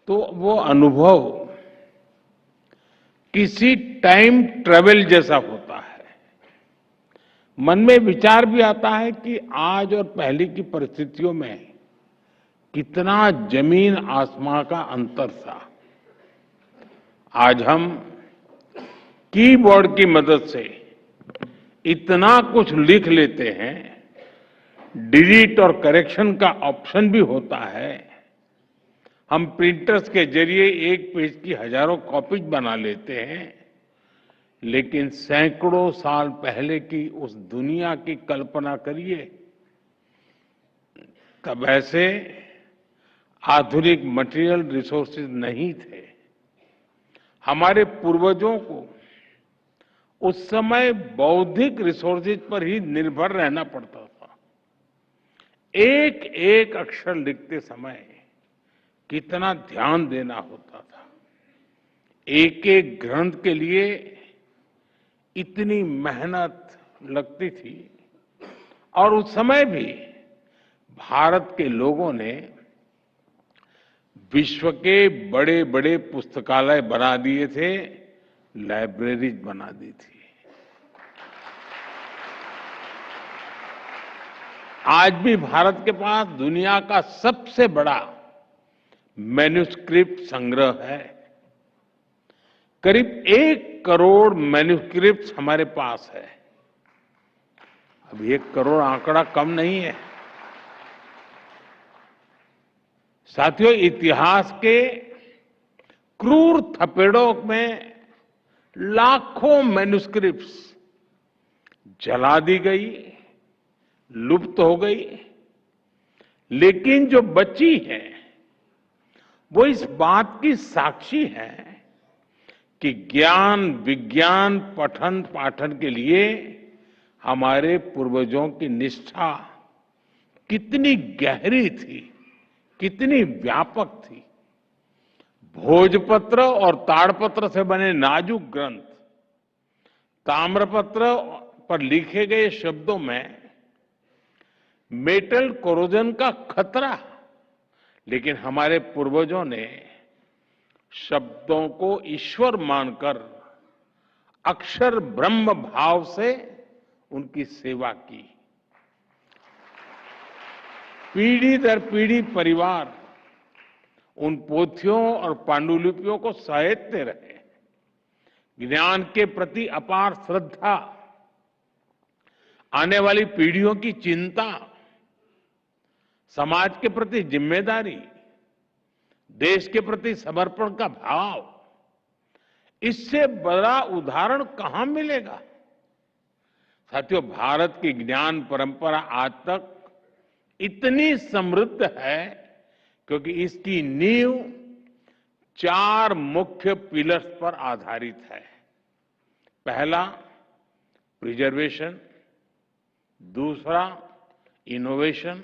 तो वो अनुभव किसी टाइम ट्रेवल जैसा होता है। मन में विचार भी आता है कि आज और पहले की परिस्थितियों में कितना जमीन आसमां का अंतर था। आज हम कीबोर्ड की मदद से इतना कुछ लिख लेते हैं, डिलीट और करेक्शन का ऑप्शन भी होता है। हम प्रिंटर्स के जरिए एक पेज की हजारों कॉपीज बना लेते हैं, लेकिन सैकड़ों साल पहले की उस दुनिया की कल्पना करिए। तब ऐसे आधुनिक मटेरियल रिसोर्सेज नहीं थे। हमारे पूर्वजों को उस समय बौद्धिक रिसोर्सेज पर ही निर्भर रहना पड़ता था। एक एक अक्षर लिखते समय कितना ध्यान देना होता था। एक एक ग्रंथ के लिए इतनी मेहनत लगती थी। और उस समय भी भारत के लोगों ने विश्व के बड़े बड़े पुस्तकालय बना दिए थे, लाइब्रेरीज बना दी थी। आज भी भारत के पास दुनिया का सबसे बड़ा मैन्युस्क्रिप्ट संग्रह है। करीब 1 करोड़ मैन्युस्क्रिप्ट हमारे पास है। अब 1 करोड़ आंकड़ा कम नहीं है। साथियों, इतिहास के क्रूर थपेड़ों में लाखों मैन्युस्क्रिप्ट्स जला दी गई, लुप्त हो गई, लेकिन जो बची है वो इस बात की साक्षी है कि ज्ञान विज्ञान पठन पाठन के लिए हमारे पूर्वजों की निष्ठा कितनी गहरी थी, कितनी व्यापक थी। भोजपत्र और ताड़पत्र से बने नाजुक ग्रंथ, ताम्रपत्र पर लिखे गए शब्दों में मेटल कोरोजन का खतरा, लेकिन हमारे पूर्वजों ने शब्दों को ईश्वर मानकर अक्षर ब्रह्म भाव से उनकी सेवा की। पीढ़ी दर पीढ़ी परिवार उन पोथियों और पांडुलिपियों को सहेजते रहे। ज्ञान के प्रति अपार श्रद्धा, आने वाली पीढ़ियों की चिंता, समाज के प्रति जिम्मेदारी, देश के प्रति समर्पण का भाव, इससे बड़ा उदाहरण कहां मिलेगा। साथियों, भारत की ज्ञान परंपरा आज तक इतनी समृद्ध है क्योंकि इसकी नींव 4 मुख्य पिलर्स पर आधारित है। पहला, प्रिजर्वेशन, दूसरा, इनोवेशन,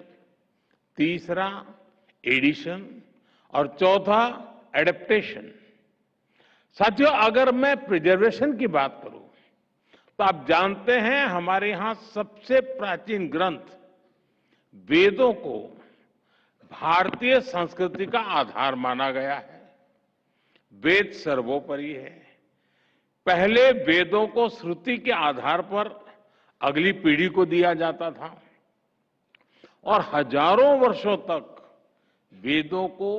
तीसरा, एडिशन और चौथा, एडेप्टेशन। साथियों, अगर मैं प्रिजर्वेशन की बात करूं तो आप जानते हैं हमारे यहां सबसे प्राचीन ग्रंथ वेदों को भारतीय संस्कृति का आधार माना गया है। वेद सर्वोपरि है। पहले वेदों को श्रुति के आधार पर अगली पीढ़ी को दिया जाता था और हजारों वर्षों तक वेदों को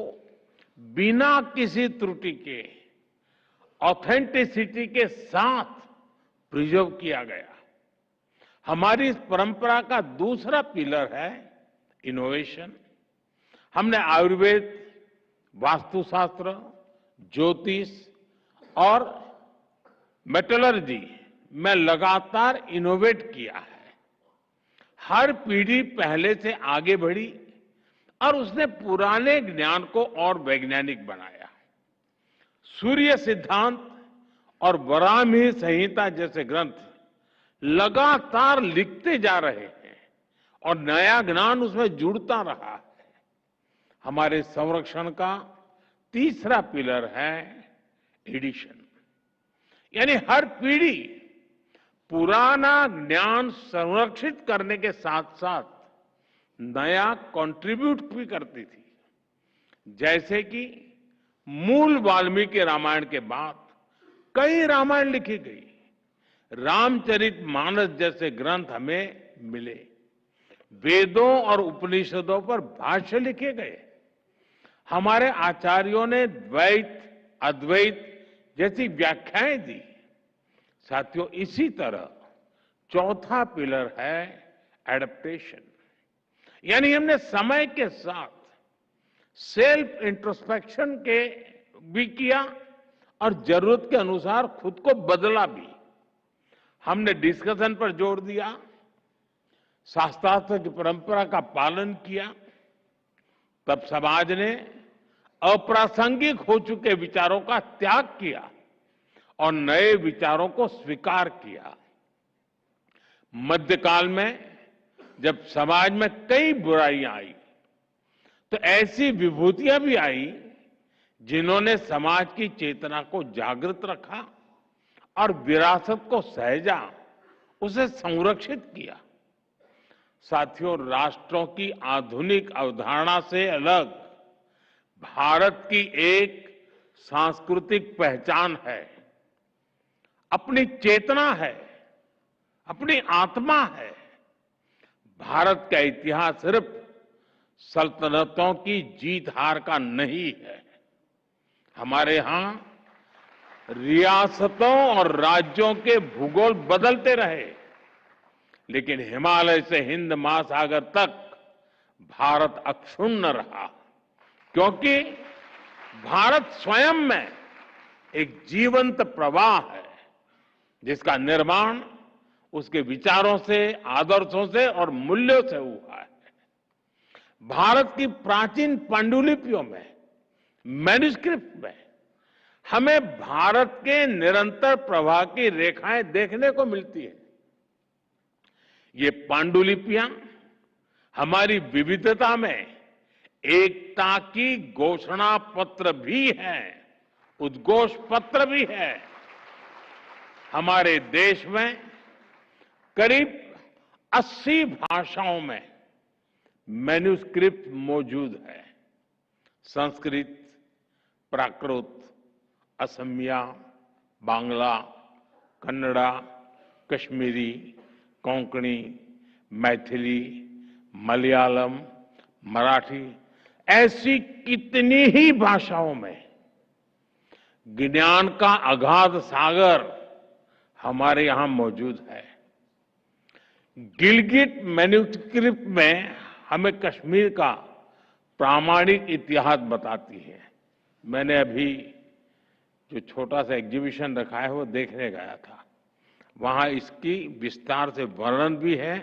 बिना किसी त्रुटि के ऑथेंटिसिटी के साथ प्रिजर्व किया गया। हमारी इस परंपरा का दूसरा पिलर है इनोवेशन। हमने आयुर्वेद, वास्तुशास्त्र, ज्योतिष और मेटलर्जी में लगातार इनोवेट किया है। हर पीढ़ी पहले से आगे बढ़ी और उसने पुराने ज्ञान को और वैज्ञानिक बनाया। सूर्य सिद्धांत और वराहमिहिर संहिता जैसे ग्रंथ लगातार लिखते जा रहे हैं और नया ज्ञान उसमें जुड़ता रहा है। हमारे संरक्षण का तीसरा पिलर है एडिशन, यानी हर पीढ़ी पुराना ज्ञान संरक्षित करने के साथ साथ नया कंट्रीब्यूट भी करती थी। जैसे कि मूल वाल्मीकि रामायण के बाद कई रामायण लिखी गई, रामचरितमानस जैसे ग्रंथ हमें मिले, वेदों और उपनिषदों पर भाष्य लिखे गए, हमारे आचार्यों ने द्वैत अद्वैत जैसी व्याख्याएं दी। साथियों, इसी तरह चौथा पिलर है एडेप्टेशन, यानी हमने समय के साथ सेल्फ इंट्रोस्पेक्शन के भी किया और जरूरत के अनुसार खुद को बदला भी। हमने डिस्कशन पर जोर दिया, शास्त्रार्थ की परंपरा का पालन किया, तब समाज ने अप्रासंगिक हो चुके विचारों का त्याग किया और नए विचारों को स्वीकार किया। मध्यकाल में जब समाज में कई बुराइयां आई तो ऐसी विभूतियां भी आई जिन्होंने समाज की चेतना को जागृत रखा और विरासत को सहेजा, उसे संरक्षित किया। साथियों, राष्ट्रों की आधुनिक अवधारणा से अलग भारत की एक सांस्कृतिक पहचान है, अपनी चेतना है, अपनी आत्मा है। भारत का इतिहास सिर्फ सल्तनतों की जीत हार का नहीं है। हमारे यहां रियासतों और राज्यों के भूगोल बदलते रहे, लेकिन हिमालय से हिंद महासागर तक भारत अक्षुण्ण रहा, क्योंकि भारत स्वयं में एक जीवंत प्रवाह है जिसका निर्माण उसके विचारों से, आदर्शों से और मूल्यों से हुआ है। भारत की प्राचीन पांडुलिपियों में, मैन्युस्क्रिप्ट में हमें भारत के निरंतर प्रवाह की रेखाएं देखने को मिलती है। ये पांडुलिपियां हमारी विविधता में एकता की घोषणा पत्र भी है, उद्घोष पत्र भी है। हमारे देश में करीब 80 भाषाओं में मैन्युस्क्रिप्ट मौजूद है। संस्कृत, प्राकृत, असमिया, बांग्ला, कन्नड़ा, कश्मीरी, कोंकणी, मैथिली, मलयालम, मराठी, ऐसी कितनी ही भाषाओं में ज्ञान का अगाध सागर हमारे यहां मौजूद है। गिलगिट मैन्युस्क्रिप्ट में हमें कश्मीर का प्रामाणिक इतिहास बताती है। मैंने अभी जो छोटा सा एग्जीबिशन रखा है वो देखने गया था, वहां इसकी विस्तार से वर्णन भी है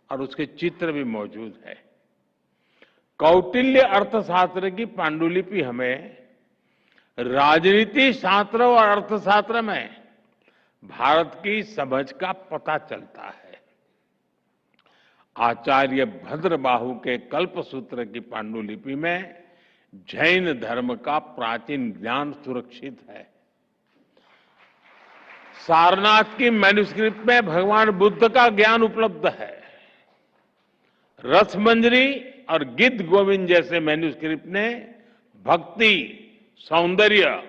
और उसके चित्र भी मौजूद है। कौटिल्य अर्थशास्त्र की पांडुलिपि हमें राजनीति शास्त्र और अर्थशास्त्र में भारत की समझ का पता चलता है। आचार्य भद्रबाहु के कल्पसूत्र की पांडुलिपि में जैन धर्म का प्राचीन ज्ञान सुरक्षित है। सारनाथ की मैन्युस्क्रिप्ट में भगवान बुद्ध का ज्ञान उपलब्ध है। रसमंजरी और गीत गोविंद जैसे मैन्युस्क्रिप्ट ने भक्ति, सौंदर्य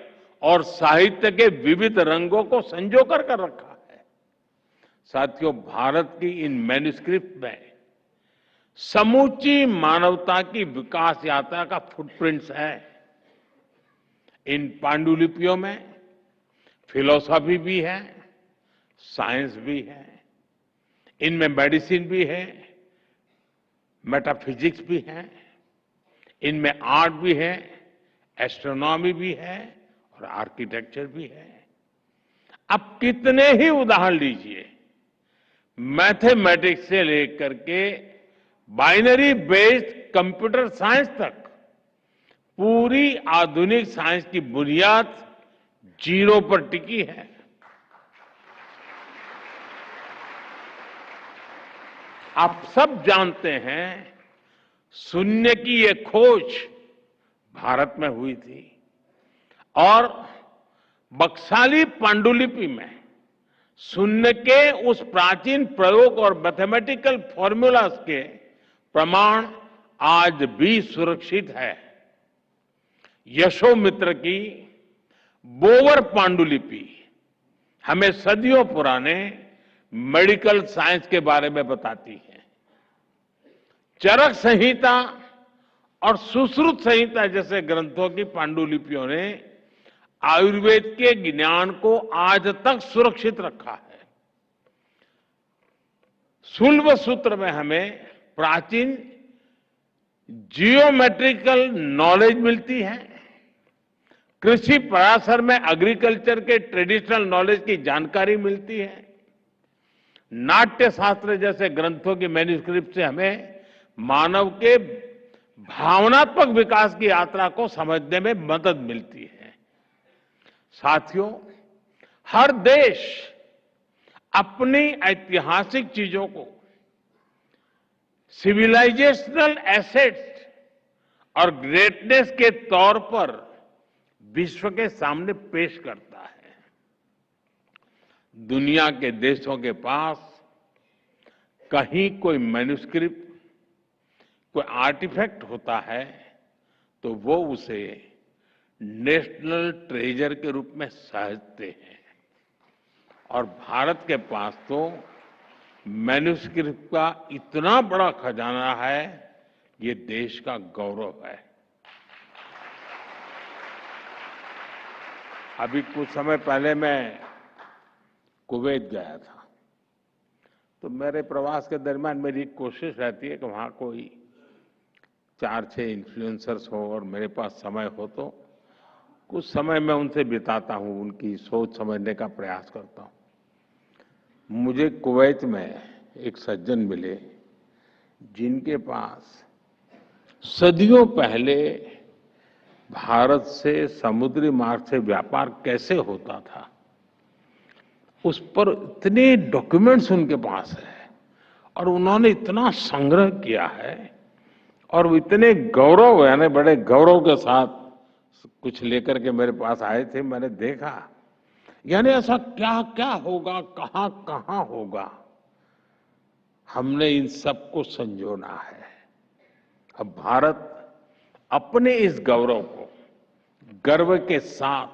और साहित्य के विविध रंगों को संजो कर रखा है। साथियों, भारत की इन मैन्युस्क्रिप्ट में समूची मानवता की विकास यात्रा का फुटप्रिंट्स है। इन पांडुलिपियों में फिलॉसफी भी है, साइंस भी है, इनमें मेडिसिन भी है, मेटाफिजिक्स भी है, इनमें आर्ट भी है, एस्ट्रोनॉमी भी है और आर्किटेक्चर भी है। अब कितने ही उदाहरण लीजिए, मैथमेटिक्स से लेकर के बाइनरी बेस्ड कंप्यूटर साइंस तक पूरी आधुनिक साइंस की बुनियाद जीरो पर टिकी है। आप सब जानते हैं, शून्य की ये खोज भारत में हुई थी और बक्साली पांडुलिपि में शून्य के उस प्राचीन प्रयोग और मैथमेटिकल फॉर्मूलाज के प्रमाण आज भी सुरक्षित है। यशोमित्र की बोवर पांडुलिपि हमें सदियों पुराने मेडिकल साइंस के बारे में बताती है। चरक संहिता और सुश्रुत संहिता जैसे ग्रंथों की पांडुलिपियों ने आयुर्वेद के ज्ञान को आज तक सुरक्षित रखा है। शूल्ब सूत्र में हमें प्राचीन जियोमेट्रिकल नॉलेज मिलती है। कृषि पराशर में एग्रीकल्चर के ट्रेडिशनल नॉलेज की जानकारी मिलती है। नाट्य शास्त्र जैसे ग्रंथों की मैन्युस्क्रिप्ट से हमें मानव के भावनात्मक विकास की यात्रा को समझने में मदद मिलती है। साथियों, हर देश अपनी ऐतिहासिक चीजों को सिविलाइजेशनल एसेट्स और ग्रेटनेस के तौर पर विश्व के सामने पेश करता है। दुनिया के देशों के पास कहीं कोई मैन्युस्क्रिप्ट, कोई आर्टिफैक्ट होता है तो वो उसे नेशनल ट्रेजर के रूप में सहेजते हैं। और भारत के पास तो मैन्युस्क्रिप्ट का इतना बड़ा खजाना है, ये देश का गौरव है। अभी कुछ समय पहले मैं कुवैत गया था, तो मेरे प्रवास के दरमियान मेरी कोशिश रहती है कि वहां कोई 4-6 इन्फ्लुएंसर्स हो और मेरे पास समय हो तो कुछ समय मैं उनसे बिताता हूं, उनकी सोच समझने का प्रयास करता हूं। मुझे कुवैत में एक सज्जन मिले जिनके पास सदियों पहले भारत से समुद्री मार्ग से व्यापार कैसे होता था उस पर इतने डॉक्यूमेंट्स उनके पास है और उन्होंने इतना संग्रह किया है और वो इतने गौरव, यानी बड़े गौरव के साथ कुछ लेकर के मेरे पास आए थे। मैंने देखा, यानी ऐसा क्या क्या होगा, कहां कहां होगा, हमने इन सबको संजोना है। अब भारत अपने इस गौरव को गर्व के साथ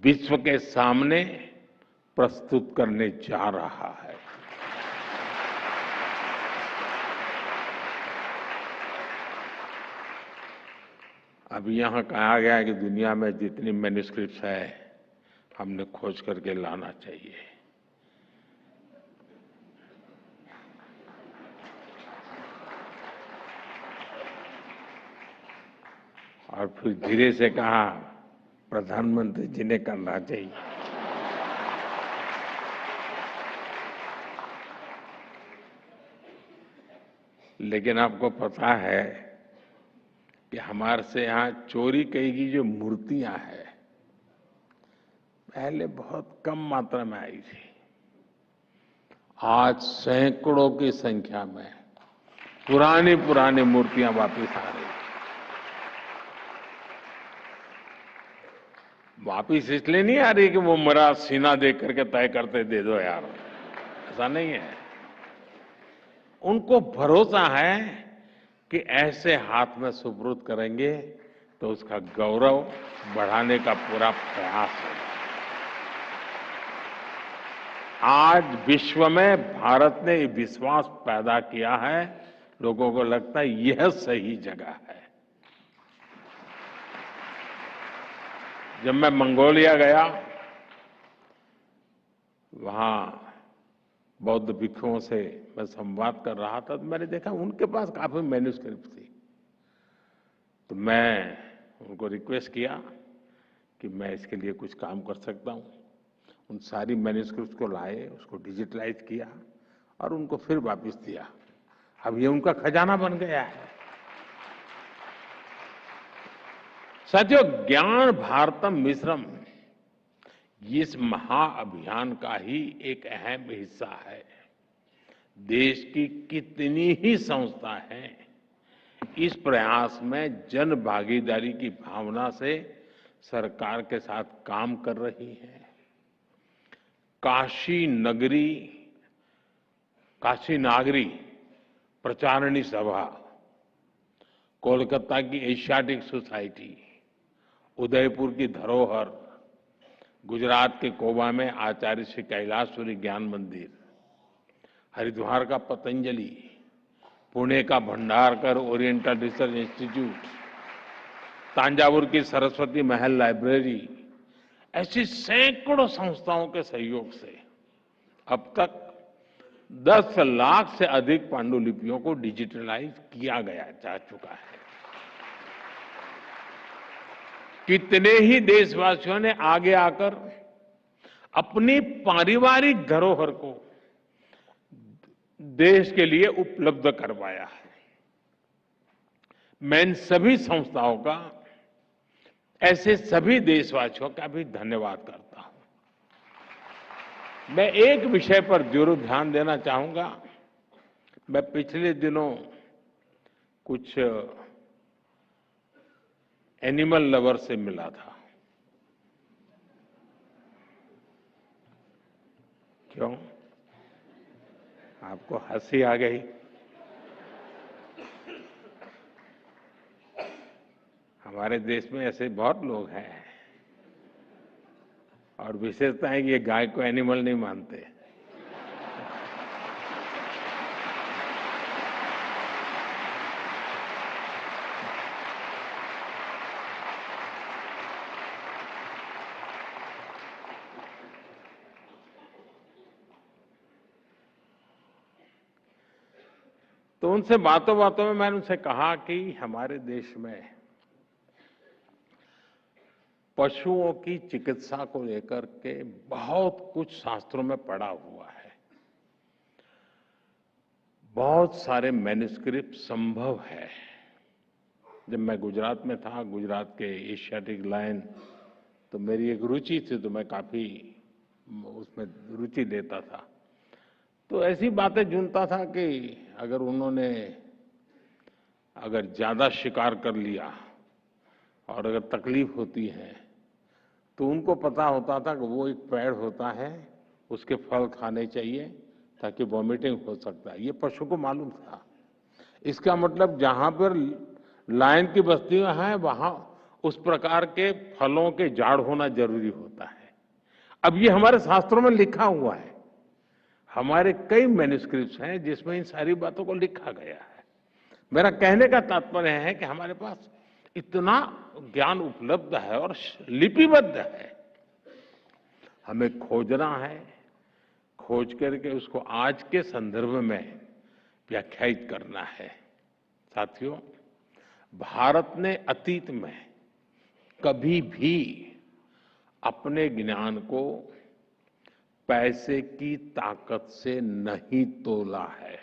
विश्व के सामने प्रस्तुत करने जा रहा है। अभी यहां कहा गया है कि दुनिया में जितनी मैन्युस्क्रिप्ट्स है हमने खोज करके लाना चाहिए। और फिर धीरे से कहा प्रधानमंत्री जी ने करना चाहिए। लेकिन आपको पता है कि हमारे से यहाँ चोरी की गई जो मूर्तियां हैं पहले बहुत कम मात्रा में आई थी, आज सैकड़ों की संख्या में पुरानी पुरानी मूर्तियां वापस आ रही। वापिस इसलिए नहीं आ रही कि वो मेरा सीना देख करके तय करते दे दो यार, ऐसा नहीं है। उनको भरोसा है कि ऐसे हाथ में सुपुर्द करेंगे तो उसका गौरव बढ़ाने का पूरा प्रयास होगा। आज विश्व में भारत ने ये विश्वास पैदा किया है, लोगों को लगता है यह सही जगह है। जब मैं मंगोलिया गया, वहां बौद्ध भिक्षुओं से मैं संवाद कर रहा था तो मैंने देखा उनके पास काफी मैन्युस्क्रिप्ट थी। तो मैं उनको रिक्वेस्ट किया कि मैं इसके लिए कुछ काम कर सकता हूं। उन सारी मैन्युस्क्रिप्ट को लाए, उसको डिजिटलाइज किया और उनको फिर वापस दिया। अब ये उनका खजाना बन गया है। साथियों, ज्ञान भारतम मिश्रम इस महाअभियान का ही एक अहम हिस्सा है। देश की कितनी ही संस्था हैं इस प्रयास में जन भागीदारी की भावना से सरकार के साथ काम कर रही है। काशी नागरी प्रचारणी सभा, कोलकाता की एशियाटिक सोसाइटी, उदयपुर की धरोहर, गुजरात के कोबा में आचार्य श्री कैलाशपुरी ज्ञान मंदिर, हरिद्वार का पतंजलि, पुणे का Bhandarkar oriental research institute, Thanjavur की सरस्वती महल लाइब्रेरी, ऐसी सैकड़ों संस्थाओं के सहयोग से अब तक 10 लाख से अधिक पांडुलिपियों को डिजिटलाइज किया गया जा चुका है। कितने ही देशवासियों ने आगे आकर अपनी पारिवारिक धरोहर को देश के लिए उपलब्ध करवाया है। मैं इन सभी संस्थाओं का, ऐसे सभी देशवासियों का भी धन्यवाद करता हूं। मैं एक विषय पर जरूर ध्यान देना चाहूंगा। मैं पिछले दिनों कुछ एनिमल लवर से मिला था। क्यों? आपको हंसी आ गई? हमारे देश में ऐसे बहुत लोग हैं और विशेषता है कि ये गाय को एनिमल नहीं मानते। तो उनसे बातों बातों में मैंने उनसे कहा कि हमारे देश में पशुओं की चिकित्सा को लेकर के बहुत कुछ शास्त्रों में पढ़ा हुआ है। बहुत सारे मैन्युस्क्रिप्ट संभव है। जब मैं गुजरात में था, गुजरात के एशियाटिक लायन, तो मेरी एक रुचि थी, तो मैं काफी उसमें रुचि लेता था। तो ऐसी बातें ढूंढता था कि अगर ज्यादा शिकार कर लिया और अगर तकलीफ होती है तो उनको पता होता था कि वो एक पेड़ होता है, उसके फल खाने चाहिए ताकि वॉमिटिंग हो सकता है। ये पशु को मालूम था। इसका मतलब जहां पर लायन की बस्तियां हैं वहां उस प्रकार के फलों के झाड़ होना जरूरी होता है। अब ये हमारे शास्त्रों में लिखा हुआ है। हमारे कई मैन्युस्क्रिप्ट्स हैं जिसमें इन सारी बातों को लिखा गया है। मेरा कहने का तात्पर्य है कि हमारे पास इतना ज्ञान उपलब्ध है और लिपिबद्ध है। हमें खोजना है, खोज करके उसको आज के संदर्भ में व्याख्यायित करना है। साथियों, भारत ने अतीत में कभी भी अपने ज्ञान को पैसे की ताकत से नहीं तोला है।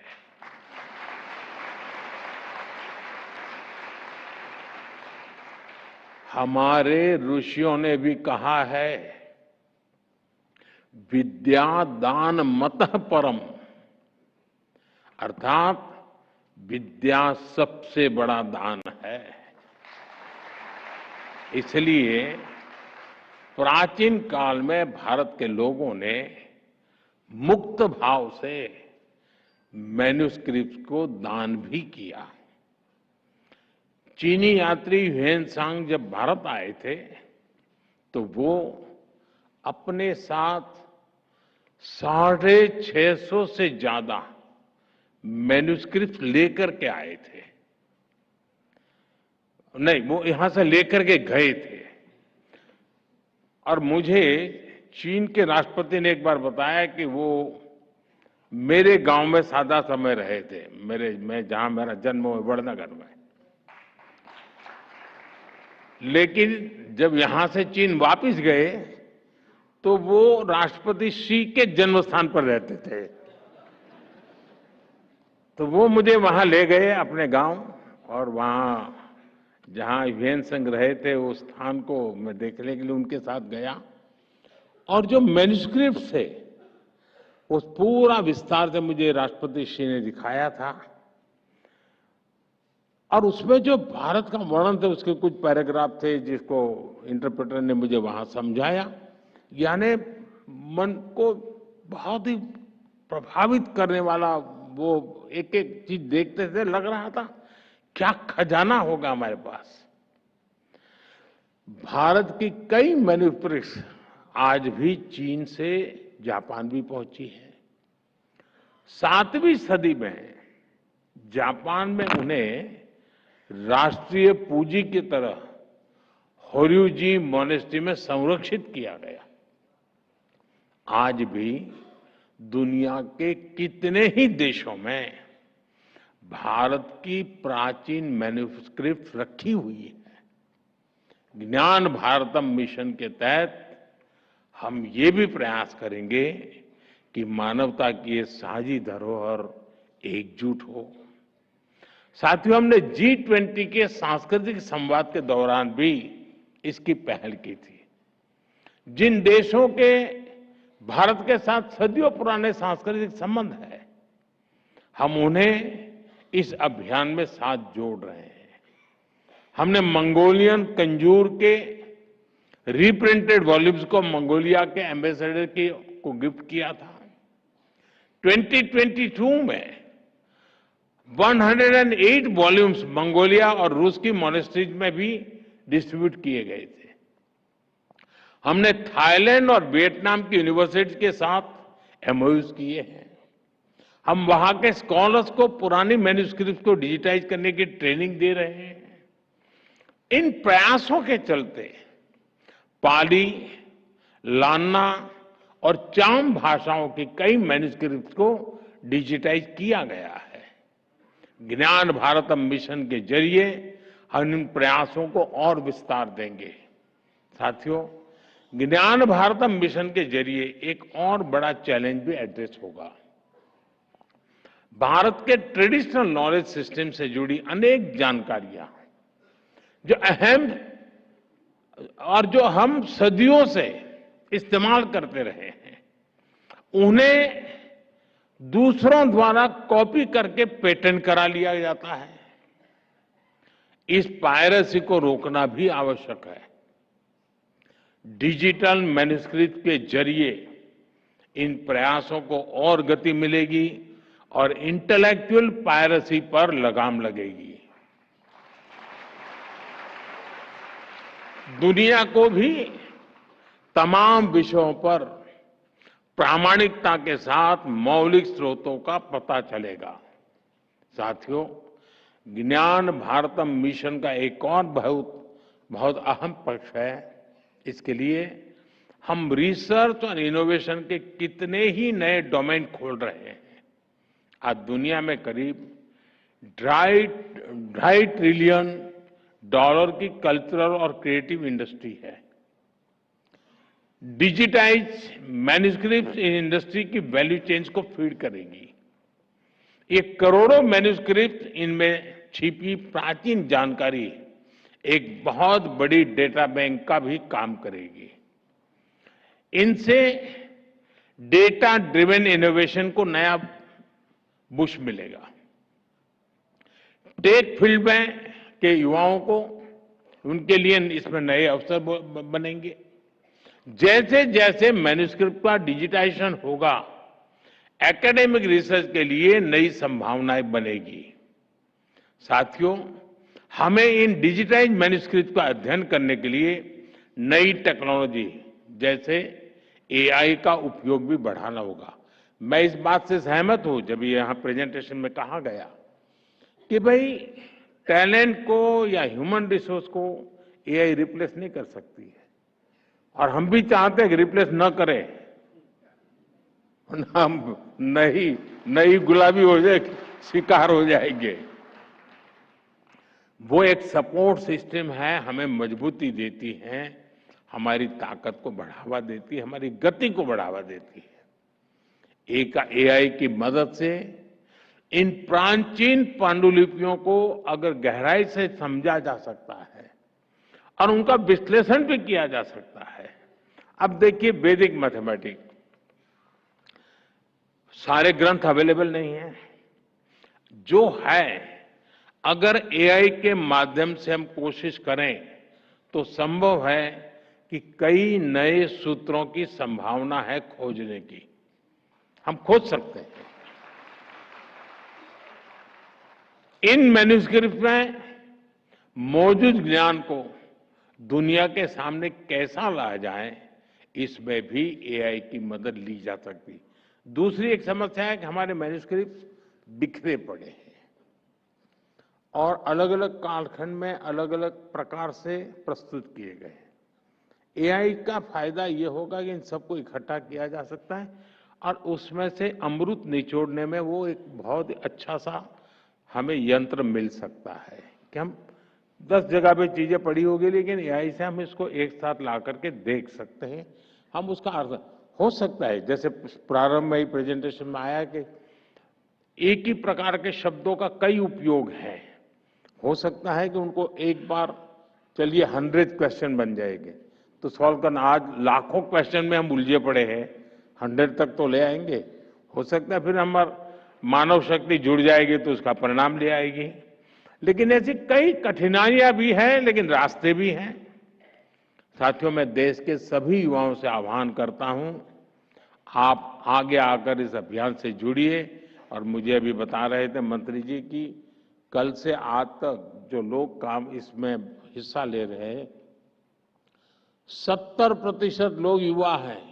हमारे ऋषियों ने भी कहा है, विद्या दान मतः परम, अर्थात विद्या सबसे बड़ा दान है। इसलिए प्राचीन काल में भारत के लोगों ने मुक्त भाव से मैन्युस्क्रिप्ट को दान भी किया। चीनी यात्री ह्वेनसांग जब भारत आए थे तो वो अपने साथ 650 से ज्यादा मैन्युस्क्रिप्ट लेकर के आए थे। नहीं, वो यहां से लेकर के गए थे। और मुझे चीन के राष्ट्रपति ने एक बार बताया कि वो मेरे गांव में सादा समय रहे थे, मैं जहां मेरा जन्म हुआ वड़नगर में। लेकिन जब यहां से चीन वापस गए तो वो राष्ट्रपति शी के जन्म स्थान पर रहते थे। तो वो मुझे वहां ले गए अपने गांव, और वहां जहां ह्वेनसांग रहे थे उस स्थान को मैं देखने के लिए उनके साथ गया। और जो मैन्युस्क्रिप्ट थे उस पूरा विस्तार से मुझे राष्ट्रपति शी ने दिखाया था। और उसमें जो भारत का वर्णन थे उसके कुछ पैराग्राफ थे जिसको इंटरप्रेटर ने मुझे वहां समझाया। यानी मन को बहुत ही प्रभावित करने वाला, वो एक एक चीज देखते थे लग रहा था क्या खजाना होगा हमारे पास। भारत की कई मैन्युफैक्चरिंग्स आज भी चीन से जापान भी पहुंची है। 7वीं सदी में जापान में उन्हें राष्ट्रीय पूंजी की तरह होर्युजी मोनेस्ट्री में संरक्षित किया गया। आज भी दुनिया के कितने ही देशों में भारत की प्राचीन मैन्युस्क्रिप्ट रखी हुई है। ज्ञान भारतम मिशन के तहत हम ये भी प्रयास करेंगे कि मानवता की ये साझी धरोहर एकजुट हो। साथियों, हमने G20 के सांस्कृतिक संवाद के दौरान भी इसकी पहल की थी। जिन देशों के भारत के साथ सदियों पुराने सांस्कृतिक संबंध है, हम उन्हें इस अभियान में साथ जोड़ रहे हैं। हमने मंगोलियन कंजूर के रिप्रिंटेड वॉल्यूम्स को मंगोलिया के एम्बेसडर को गिफ्ट किया था। 2022 में 108 वॉल्यूम्स मंगोलिया और रूस की मॉनेस्ट्रीज में भी डिस्ट्रीब्यूट किए गए थे। हमने थाईलैंड और वियतनाम की यूनिवर्सिटीज के साथ एमओयूज किए हैं। हम वहां के स्कॉलर्स को पुरानी मैन्युस्क्रिप्ट को डिजिटाइज करने की ट्रेनिंग दे रहे हैं। इन प्रयासों के चलते पाली, लान्ना और चाम भाषाओं की कई मैन्युस्क्रिप्ट को डिजिटाइज किया गया है। ज्ञान भारतम मिशन के जरिए हम इन प्रयासों को और विस्तार देंगे। साथियों, ज्ञान भारतम मिशन के जरिए एक और बड़ा चैलेंज भी एड्रेस होगा। भारत के ट्रेडिशनल नॉलेज सिस्टम से जुड़ी अनेक जानकारियां जो अहम और जो हम सदियों से इस्तेमाल करते रहे हैं, उन्हें दूसरों द्वारा कॉपी करके पेटेंट करा लिया जाता है। इस पायरेसी को रोकना भी आवश्यक है। डिजिटल मैन्युस्क्रिप्ट के जरिए इन प्रयासों को और गति मिलेगी और इंटेलेक्चुअल पायरेसी पर लगाम लगेगी। दुनिया को भी तमाम विषयों पर प्रामाणिकता के साथ मौलिक स्रोतों का पता चलेगा। साथियों, ज्ञान भारतम मिशन का एक और बहुत अहम पक्ष है। इसके लिए हम रिसर्च और इनोवेशन के कितने ही नए डोमेन खोल रहे हैं। आज दुनिया में करीब ढाई ट्रिलियन डॉलर की कल्चरल और क्रिएटिव इंडस्ट्री है। डिजिटाइज मैन्युस्क्रिप्ट इन इंडस्ट्री की वैल्यू चेन्स को फीड करेगी। ये करोड़ों मैन्युस्क्रिप्ट इनमें छिपी प्राचीन जानकारी एक बहुत बड़ी डेटा बैंक का भी काम करेगी। इनसे डेटा ड्रिवन इनोवेशन को नया बुश मिलेगा। टेक फील्ड में के युवाओं को उनके लिए इसमें नए अवसर बनेंगे। जैसे जैसे मैन्युस्क्रिप्ट का डिजिटाइजेशन होगा, एकेडमिक रिसर्च के लिए नई संभावनाएं बनेगी। साथियों, हमें इन डिजिटाइज मैन्युस्क्रिप्ट का अध्ययन करने के लिए नई टेक्नोलॉजी जैसे एआई का उपयोग भी बढ़ाना होगा। मैं इस बात से सहमत हूं जब यहां प्रेजेंटेशन में कहा गया कि भाई टैलेंट को या ह्यूमन रिसोर्स को एआई रिप्लेस नहीं कर सकती है, और हम भी चाहते हैं कि रिप्लेस न करें। हम नई गुलाबी हो जाए, शिकार हो जाएंगे। वो एक सपोर्ट सिस्टम है, हमें मजबूती देती है, हमारी ताकत को बढ़ावा देती है, हमारी गति को बढ़ावा देती है। एआई की मदद से इन प्राचीन पांडुलिपियों को अगर गहराई से समझा जा सकता है और उनका विश्लेषण भी किया जा सकता है। अब देखिए, वैदिक मैथमेटिक्स सारे ग्रंथ अवेलेबल नहीं है। जो है, अगर एआई के माध्यम से हम कोशिश करें तो संभव है कि कई नए सूत्रों की संभावना है खोजने की। हम खोज सकते हैं। इन मैन्युस्क्रिप्ट में मौजूद ज्ञान को दुनिया के सामने कैसा लाया जाए, इसमें भी एआई की मदद ली जा सकती। दूसरी एक समस्या है कि हमारे मैन्युस्क्रिप्ट बिखरे पड़े हैं और अलग अलग कालखंड में अलग अलग प्रकार से प्रस्तुत किए गए हैं। एआई का फायदा ये होगा कि इन सबको इकट्ठा किया जा सकता है और उसमें से अमृत निचोड़ने में वो एक बहुत अच्छा सा हमें यंत्र मिल सकता है कि हम 10 जगह पे चीजें पड़ी होगी, लेकिन एआई से हम इसको एक साथ ला करके देख सकते हैं। हम उसका अर्थ हो सकता है, जैसे प्रारंभ में ही प्रेजेंटेशन में आया कि एक ही प्रकार के शब्दों का कई उपयोग है। हो सकता है कि उनको एक बार चलिए 100 क्वेश्चन बन जाएंगे तो सॉल्व करना, आज लाखों क्वेश्चन में हम उलझे पड़े हैं, 100 तक तो ले आएंगे। हो सकता है फिर हमारा मानव शक्ति जुड़ जाएगी तो उसका परिणाम ले आएगी। लेकिन ऐसी कई कठिनाइयां भी हैं, लेकिन रास्ते भी हैं। साथियों, मैं देश के सभी युवाओं से आह्वान करता हूं, आप आगे आकर इस अभियान से जुड़िए। और मुझे अभी बता रहे थे मंत्री जी की कल से आज तक जो लोग काम इसमें हिस्सा ले रहे हैं, 70% लोग युवा हैं।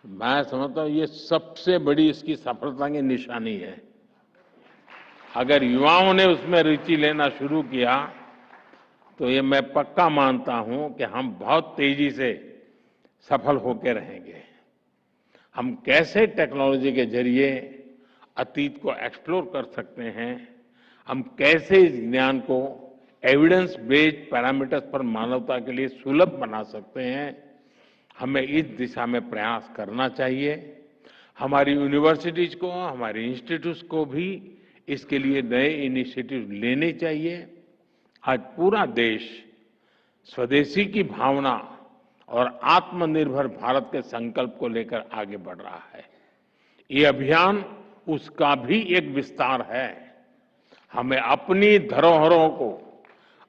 मैं समझता हूं ये सबसे बड़ी इसकी सफलता की निशानी है। अगर युवाओं ने उसमें रुचि लेना शुरू किया तो ये मैं पक्का मानता हूं कि हम बहुत तेजी से सफल होकर रहेंगे। हम कैसे टेक्नोलॉजी के जरिए अतीत को एक्सप्लोर कर सकते हैं, हम कैसे इस ज्ञान को एविडेंस बेस्ड पैरामीटर्स पर मानवता के लिए सुलभ बना सकते हैं, हमें इस दिशा में प्रयास करना चाहिए। हमारी यूनिवर्सिटीज को, हमारे इंस्टीट्यूट्स को भी इसके लिए नए इनिशिएटिव लेने चाहिए। आज पूरा देश स्वदेशी की भावना और आत्मनिर्भर भारत के संकल्प को लेकर आगे बढ़ रहा है। ये अभियान उसका भी एक विस्तार है। हमें अपनी धरोहरों को,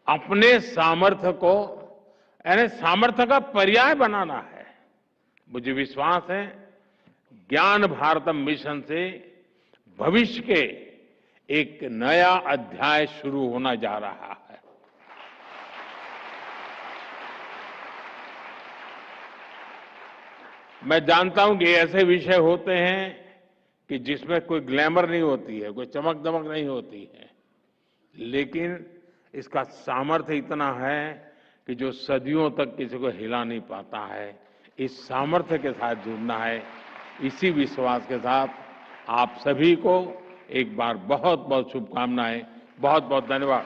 अपने सामर्थ्य को, यानी सामर्थ्य का पर्याय बनाना है। मुझे विश्वास है ज्ञान भारतम मिशन से भविष्य के एक नया अध्याय शुरू होना जा रहा है। मैं जानता हूं कि ऐसे विषय होते हैं कि जिसमें कोई ग्लैमर नहीं होती है, कोई चमक दमक नहीं होती है, लेकिन इसका सामर्थ्य इतना है कि जो सदियों तक किसी को हिला नहीं पाता है। इस सामर्थ्य के साथ जुड़ना है। इसी विश्वास के साथ आप सभी को एक बार बहुत बहुत शुभकामनाएं, बहुत बहुत धन्यवाद।